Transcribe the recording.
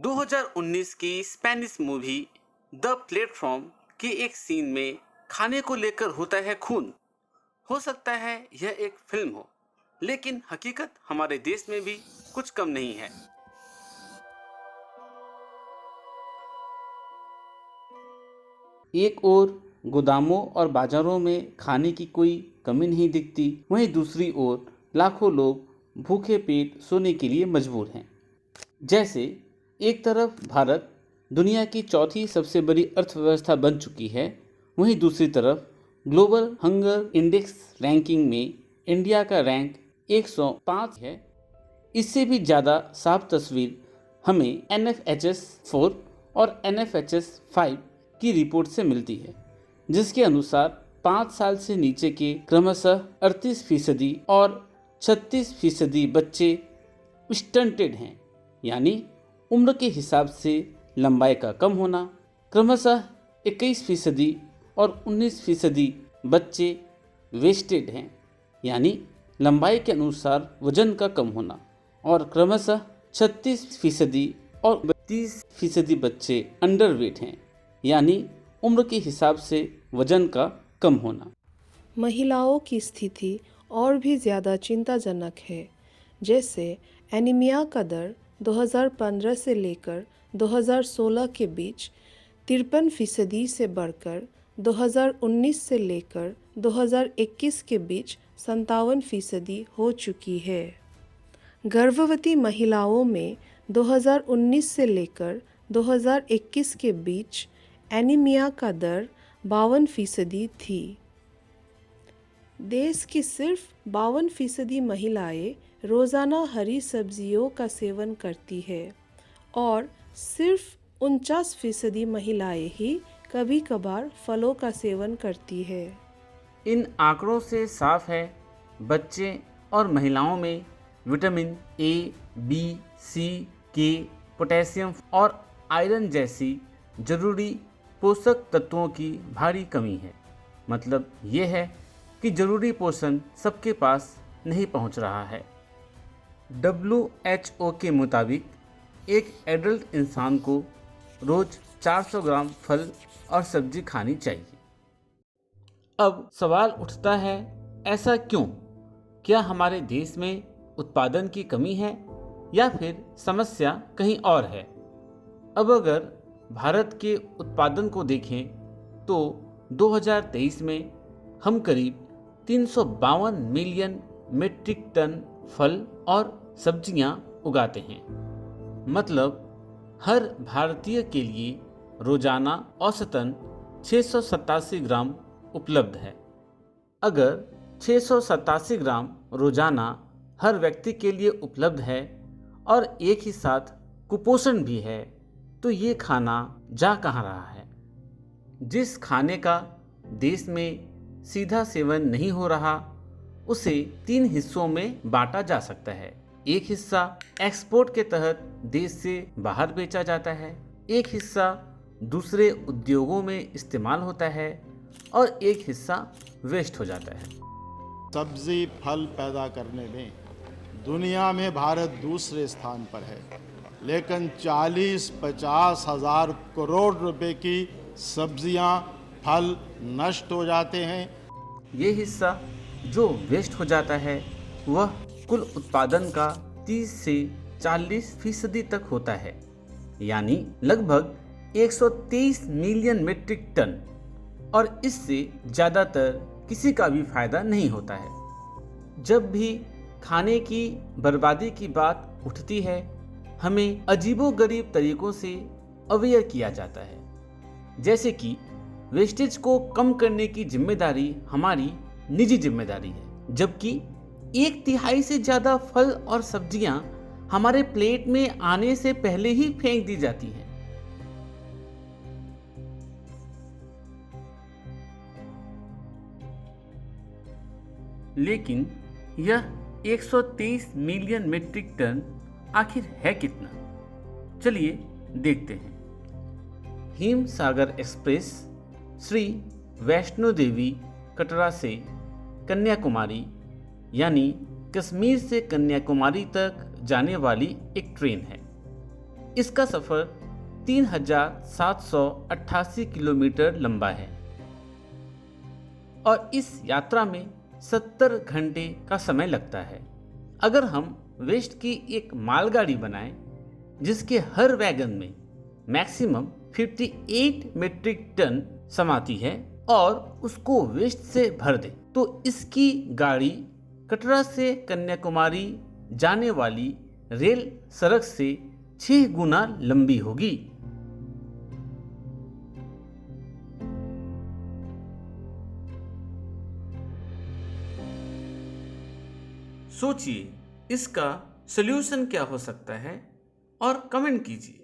2019 की Spanish movie the platform के एक सीन में खाने को लेकर होता है खून। हो सकता है यह एक फिल्म हो, लेकिन हकीकत हमारे देश में भी कुछ कम नहीं है। एक ओर गोदामों और बाजारों में खाने की कोई कमी नहीं दिखती, वहीं दूसरी ओर लाखों लोग भूखे पेट सोने के लिए मजबूर हैं। जैसे एक तरफ भारत दुनिया की चौथी सबसे बड़ी अर्थव्यवस्था बन चुकी है, वहीं दूसरी तरफ ग्लोबल हंगर इंडेक्स रैंकिंग में इंडिया का रैंक 105 है। इससे भी ज़्यादा साफ तस्वीर हमें NFHS 4 और NFHS 5 की रिपोर्ट से मिलती है, जिसके अनुसार 5 साल से नीचे के क्रमशः 38% और 36% बच्चे स्टंटेड हैं, यानी उम्र के हिसाब से लंबाई का कम होना। क्रमशः 21% और 19% बच्चे वेस्टेड हैं, यानी लंबाई के अनुसार वजन का कम होना, और क्रमशः 36% और 32% बच्चे अंडरवेट हैं, यानी उम्र के हिसाब से वजन का कम होना। महिलाओं की स्थिति और भी ज़्यादा चिंताजनक है। जैसे एनीमिया का दर 2015 से लेकर 2016 के बीच 53% से बढ़कर 2019 से लेकर 2021 के बीच 57% हो चुकी है। गर्भवती महिलाओं में 2019 से लेकर 2021 के बीच एनीमिया का दर 52% थी। देश की सिर्फ 52% महिलाएं रोज़ाना हरी सब्जियों का सेवन करती है और सिर्फ 49% महिलाएं ही कभी कभार फलों का सेवन करती है। इन आंकड़ों से साफ है, बच्चे और महिलाओं में vitamin A, B, C, K, potassium और आयरन जैसी जरूरी पोषक तत्वों की भारी कमी है। मतलब ये है कि जरूरी पोषण सबके पास नहीं पहुंच रहा है। WHO के मुताबिक एक एडल्ट इंसान को रोज 400 ग्राम फल और सब्जी खानी चाहिए। अब सवाल उठता है, ऐसा क्यों? क्या हमारे देश में उत्पादन की कमी है या फिर समस्या कहीं और है? अब अगर भारत के उत्पादन को देखें तो 2023 में हम करीब 352 मिलियन मीट्रिक टन फल और सब्जियां उगाते हैं। मतलब हर भारतीय के लिए रोजाना औसतन 687 ग्राम उपलब्ध है। अगर 687 ग्राम रोजाना हर व्यक्ति के लिए उपलब्ध है और एक ही साथ कुपोषण भी है, तो ये खाना जा कहाँ रहा है? जिस खाने का देश में सीधा सेवन नहीं हो रहा, उसे 3 हिस्सों में बांटा जा सकता है। एक हिस्सा एक्सपोर्ट के तहत देश से बाहर बेचा जाता है, एक हिस्सा दूसरे उद्योगों में इस्तेमाल होता है और एक हिस्सा वेस्ट हो जाता है। सब्जी फल पैदा करने में दुनिया में भारत दूसरे स्थान पर है, लेकिन 40-50 हज़ार करोड़ रुपए की सब्जियां फल नष्ट हो जाते हैं। ये हिस्सा जो वेस्ट हो जाता है वह कुल उत्पादन का 30 से 40% तक होता है, यानी लगभग 123 मिलियन मीट्रिक टन, और इससे ज़्यादातर किसी का भी फायदा नहीं होता है। जब भी खाने की बर्बादी की बात उठती है, हमें अजीबोगरीब तरीकों से अवेयर किया जाता है, जैसे कि वेस्टेज को कम करने की जिम्मेदारी हमारी निजी जिम्मेदारी है, जबकि 1/3 से ज़्यादा फल और सब्जियां हमारे प्लेट में आने से पहले ही फेंक दी जाती हैं। लेकिन यह 123 मिलियन मीट्रिक टन आखिर है कितना? चलिए देखते हैं। हिम सागर एक्सप्रेस श्री वैष्णो देवी कटरा से कन्याकुमारी, यानी कश्मीर से कन्याकुमारी तक जाने वाली एक ट्रेन है। इसका सफ़र 3,788 किलोमीटर लंबा है और इस यात्रा में 70 घंटे का समय लगता है। अगर हम वेस्ट की एक मालगाड़ी बनाएं जिसके हर वैगन में मैक्सिमम 58 मीट्रिक टन समाती है और उसको वेस्ट से भर दें तो इसकी गाड़ी कटरा से कन्याकुमारी जाने वाली रेल सड़क से 6 गुना लंबी होगी। सोचिए इसका सल्यूशन क्या हो सकता है और कमेंट कीजिए।